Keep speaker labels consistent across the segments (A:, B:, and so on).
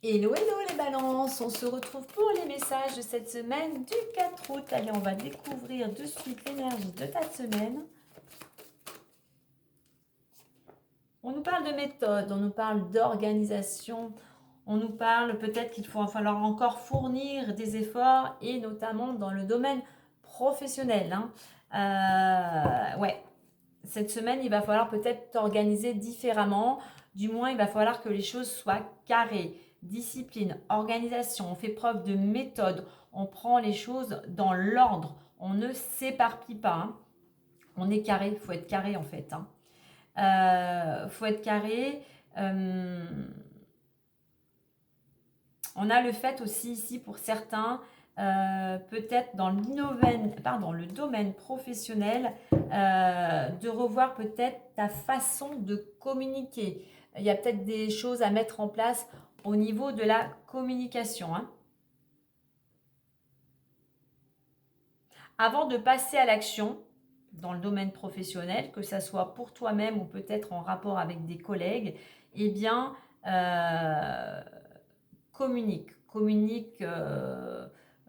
A: Hello, hello les balances, on se retrouve pour les messages de cette semaine du 4 août. Allez, on va découvrir de suite l'énergie de ta semaine. On nous parle de méthode, on nous parle d'organisation, on nous parle peut-être qu'il va falloir encore fournir des efforts et notamment dans le domaine professionnel. Ouais, cette semaine, il va falloir peut-être t'organiser différemment. Du moins, il va falloir que les choses soient carrées. Discipline, organisation, on fait preuve de méthode. On prend les choses dans l'ordre. On ne s'éparpille pas. On est carré. Il faut être carré en fait. Faut être carré. On a le fait aussi ici pour certains, peut-être dans le domaine professionnel, de revoir peut-être ta façon de communiquer. Il y a peut-être des choses à mettre en place au niveau de la communication. Avant de passer à l'action dans le domaine professionnel, que ça soit pour toi-même ou peut-être en rapport avec des collègues, eh bien, communique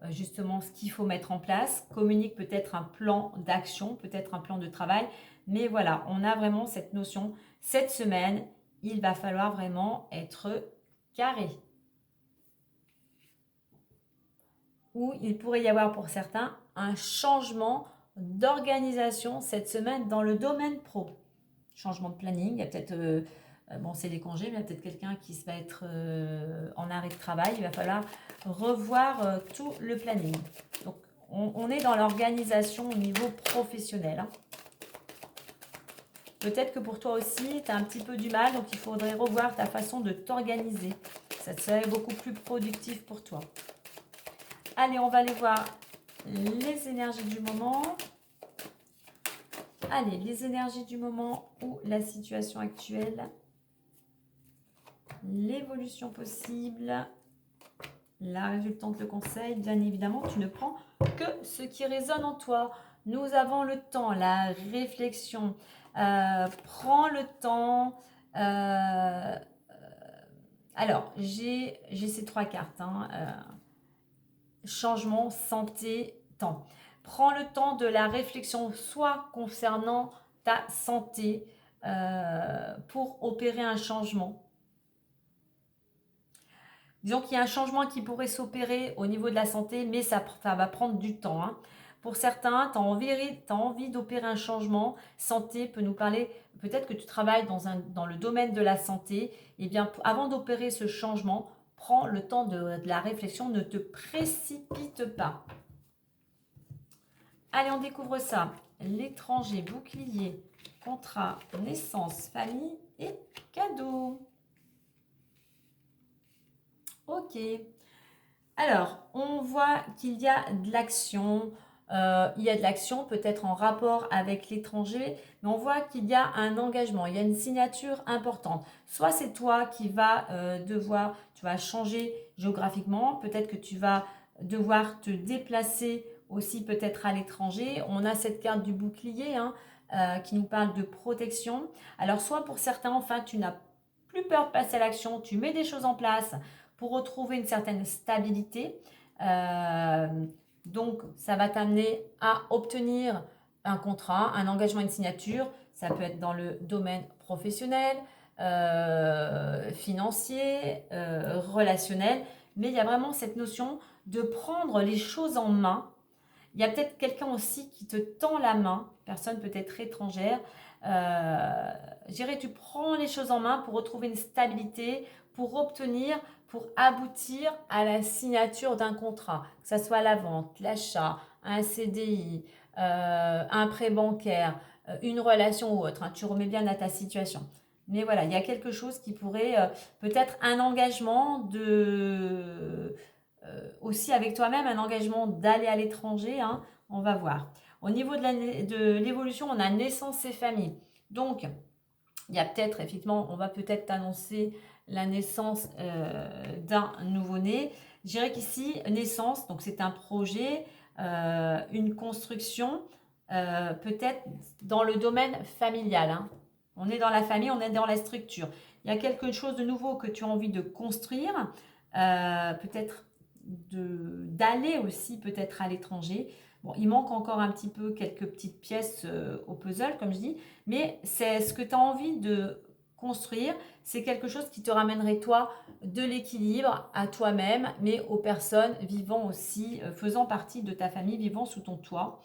A: justement ce qu'il faut mettre en place, communique peut-être un plan d'action, peut-être un plan de travail, mais voilà, on a vraiment cette notion, cette semaine, il va falloir vraiment être carré. Ou il pourrait y avoir pour certains un changement d'organisation cette semaine dans le domaine pro. Changement de planning, il y a peut-être... bon, c'est les congés, mais il y a peut-être quelqu'un qui va être en arrêt de travail. Il va falloir revoir tout le planning. Donc, on est dans l'organisation au niveau professionnel. Peut-être que pour toi aussi, tu as un petit peu du mal, donc il faudrait revoir ta façon de t'organiser. Ça serait beaucoup plus productif pour toi. Allez, on va aller voir les énergies du moment. Allez, les énergies du moment ou la situation actuelle. L'évolution possible. La résultante le conseil, bien évidemment, tu ne prends que ce qui résonne en toi. Nous avons le temps, la réflexion. Prends le temps. Alors, j'ai ces trois cartes. Changement, santé, temps. Prends le temps de la réflexion, soit concernant ta santé, pour opérer un changement. Disons qu'il y a un changement qui pourrait s'opérer au niveau de la santé, mais ça va prendre du temps. Pour certains, tu as envie d'opérer un changement. Santé peut nous parler, peut-être que tu travailles dans le domaine de la santé. Eh bien, avant d'opérer ce changement, prends le temps de la réflexion, ne te précipite pas. Allez, on découvre ça. L'étranger, bouclier, contrat, naissance, famille et cadeau. Ok. Alors, on voit qu'il y a de l'action. Il y a de l'action peut-être en rapport avec l'étranger, mais on voit qu'il y a un engagement, il y a une signature importante. Soit c'est toi qui vas tu vas changer géographiquement, peut-être que tu vas devoir te déplacer aussi peut-être à l'étranger. On a cette carte du bouclier qui nous parle de protection. Alors soit pour certains, enfin, tu n'as plus peur de passer à l'action, tu mets des choses en place pour retrouver une certaine stabilité. Donc, ça va t'amener à obtenir un contrat, un engagement, une signature. Ça peut être dans le domaine professionnel, financier, relationnel. Mais il y a vraiment cette notion de prendre les choses en main. Il y a peut-être quelqu'un aussi qui te tend la main, personne peut-être étrangère. Je dirais, tu prends les choses en main pour retrouver une stabilité, pour aboutir à la signature d'un contrat, que ce soit la vente, l'achat, un CDI, un prêt bancaire, une relation ou autre. Tu remets bien à ta situation. Mais voilà, il y a quelque chose qui pourrait, peut-être un engagement aussi avec toi-même, un engagement d'aller à l'étranger, on va voir. Au niveau de l'évolution, on a naissance et famille. Donc, il y a peut-être, effectivement, on va peut-être t'annoncer la naissance d'un nouveau-né. Je dirais qu'ici, naissance, donc c'est un projet, une construction, peut-être dans le domaine familial. On est dans la famille, on est dans la structure. Il y a quelque chose de nouveau que tu as envie de construire. peut-être d'aller aussi peut-être à l'étranger. Bon, il manque encore un petit peu quelques petites pièces au puzzle, comme je dis, mais c'est ce que tu as envie de construire, c'est quelque chose qui te ramènerait toi de l'équilibre à toi-même, mais aux personnes vivant aussi, faisant partie de ta famille, vivant sous ton toit.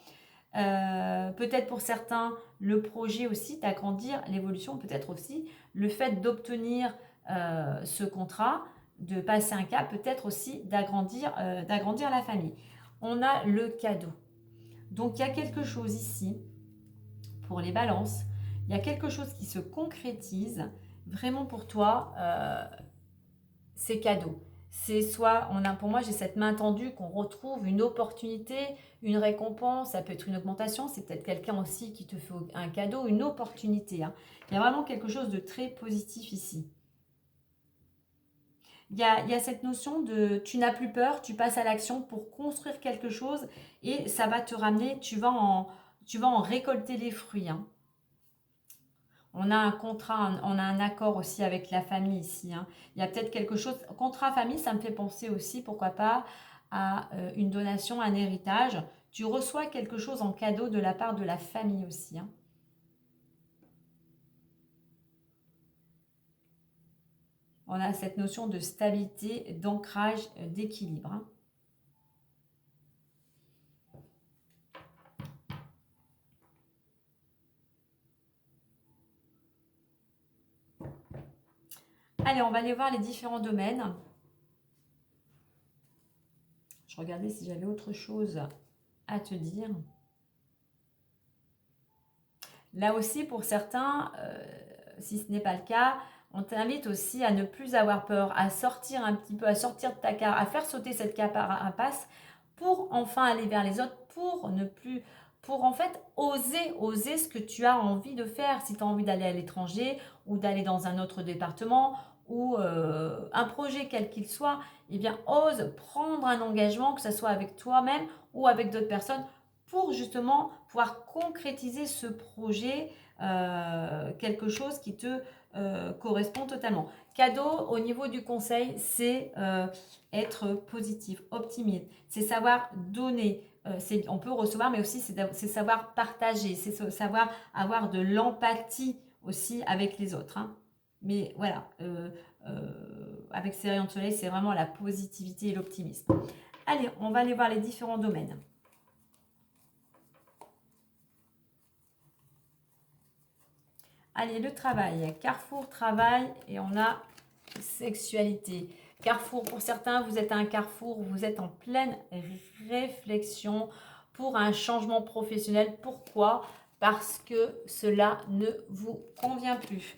A: Peut-être pour certains, le projet aussi d'agrandir, l'évolution peut-être aussi, le fait d'obtenir ce contrat, de passer un cap, peut-être aussi d'agrandir la famille. On a le cadeau. Donc il y a quelque chose ici, pour les balances, il y a quelque chose qui se concrétise vraiment pour toi, c'est cadeau. C'est soit, pour moi, j'ai cette main tendue qu'on retrouve une opportunité, une récompense, ça peut être une augmentation, c'est peut-être quelqu'un aussi qui te fait un cadeau, une opportunité. Hein. Il y a vraiment quelque chose de très positif ici. Il y a cette notion de tu n'as plus peur, tu passes à l'action pour construire quelque chose et ça va te ramener, tu vas en récolter les fruits. Hein. On a un contrat, on a un accord aussi avec la famille ici. Hein. Il y a peut-être quelque chose. Contrat famille, ça me fait penser aussi, pourquoi pas, à une donation, un héritage. Tu reçois quelque chose en cadeau de la part de la famille aussi. Hein. On a cette notion de stabilité, d'ancrage, d'équilibre. Hein. Allez, on va aller voir les différents domaines. Je regardais si j'avais autre chose à te dire. Là aussi, pour certains, si ce n'est pas le cas, on t'invite aussi à ne plus avoir peur, à sortir un petit peu, à sortir de ta carapace, à faire sauter cette carapace pour enfin aller vers les autres, pour en fait oser ce que tu as envie de faire. Si tu as envie d'aller à l'étranger ou d'aller dans un autre département ou un projet quel qu'il soit, eh bien ose prendre un engagement, que ce soit avec toi-même ou avec d'autres personnes, pour justement pouvoir concrétiser ce projet, quelque chose qui te correspond totalement. Cadeau au niveau du conseil, c'est être positif, optimiste, c'est savoir donner. On peut recevoir, mais aussi c'est savoir partager, c'est savoir avoir de l'empathie aussi avec les autres. Hein. Mais voilà, avec ces rayons de soleil, c'est vraiment la positivité et l'optimisme. Allez, on va aller voir les différents domaines. Allez, le travail. Carrefour, travail et on a sexualité. Carrefour, pour certains, vous êtes à un carrefour, vous êtes en pleine réflexion pour un changement professionnel. Pourquoi? Parce que cela ne vous convient plus.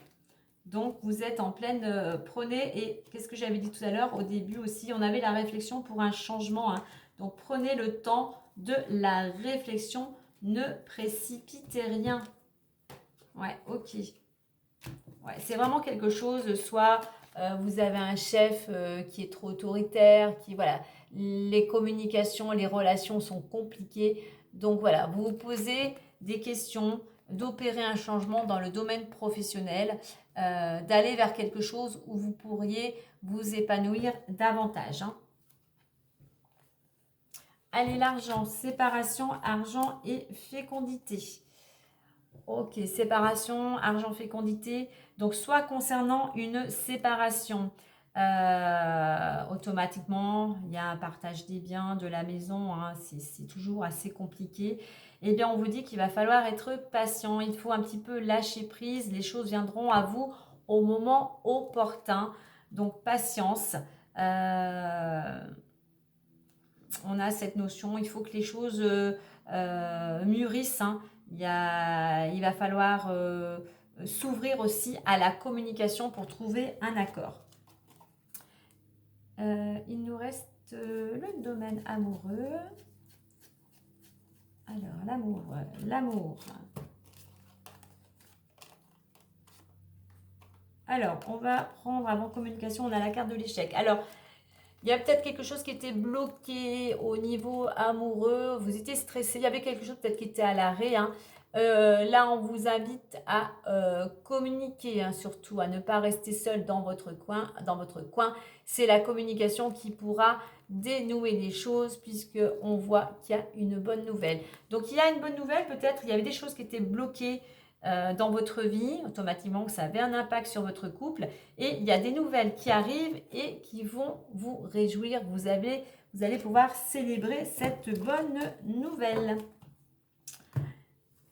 A: Donc, vous êtes en pleine... prenez, et qu'est-ce que j'avais dit tout à l'heure? Au début aussi, on avait la réflexion pour un changement. Hein. Donc, prenez le temps de la réflexion. Ne précipitez rien. Ouais, ok. Ouais, c'est vraiment quelque chose, soit vous avez un chef qui est trop autoritaire, voilà, les communications, les relations sont compliquées. Donc voilà, vous vous posez des questions, d'opérer un changement dans le domaine professionnel, d'aller vers quelque chose où vous pourriez vous épanouir davantage. Hein. Allez, l'argent, séparation, argent et fécondité. Ok, séparation, argent, fécondité. Donc, soit concernant une séparation, automatiquement, il y a un partage des biens, de la maison, hein, c'est toujours assez compliqué. Eh bien, on vous dit qu'il va falloir être patient. Il faut un petit peu lâcher prise. Les choses viendront à vous au moment opportun. Donc, patience. On a cette notion, il faut que les choses mûrissent. Hein. Il va falloir s'ouvrir aussi à la communication pour trouver un accord. Il nous reste le domaine amoureux. Alors, l'amour. Alors, on va prendre avant communication, on a la carte de l'échec. Alors, il y a peut-être quelque chose qui était bloqué au niveau amoureux, vous étiez stressé, il y avait quelque chose peut-être qui était à l'arrêt. Hein. Là, on vous invite à communiquer, hein, surtout à ne pas rester seul dans votre coin. C'est la communication qui pourra dénouer les choses puisque on voit qu'il y a une bonne nouvelle. Donc, il y a une bonne nouvelle, peut-être il y avait des choses qui étaient bloquées dans votre vie, automatiquement que ça avait un impact sur votre couple. Et il y a des nouvelles qui arrivent et qui vont vous réjouir. Vous allez pouvoir célébrer cette bonne nouvelle.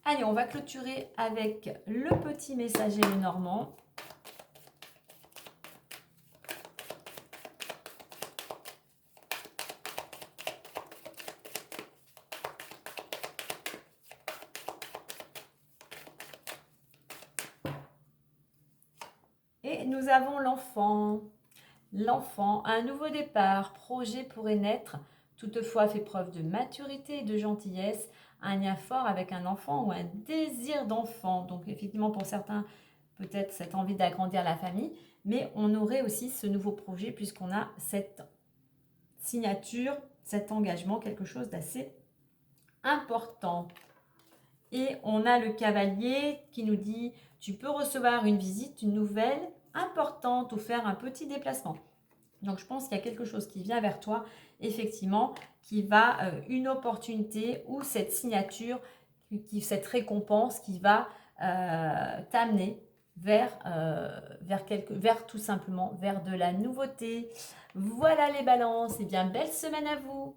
A: Allez, on va clôturer avec le petit messager Lenormand. Et nous avons l'enfant. L'enfant, un nouveau départ, projet pourrait naître, toutefois fait preuve de maturité et de gentillesse, un lien fort avec un enfant ou un désir d'enfant. Donc effectivement pour certains, peut-être cette envie d'agrandir la famille, mais on aurait aussi ce nouveau projet puisqu'on a cette signature, cet engagement, quelque chose d'assez important. Et on a le cavalier qui nous dit « Tu peux recevoir une visite, une nouvelle importante ou faire un petit déplacement. » Donc, je pense qu'il y a quelque chose qui vient vers toi, effectivement, qui va, une opportunité ou cette signature, cette récompense qui va t'amener vers tout simplement vers de la nouveauté. Voilà les balances, et bien belle semaine à vous.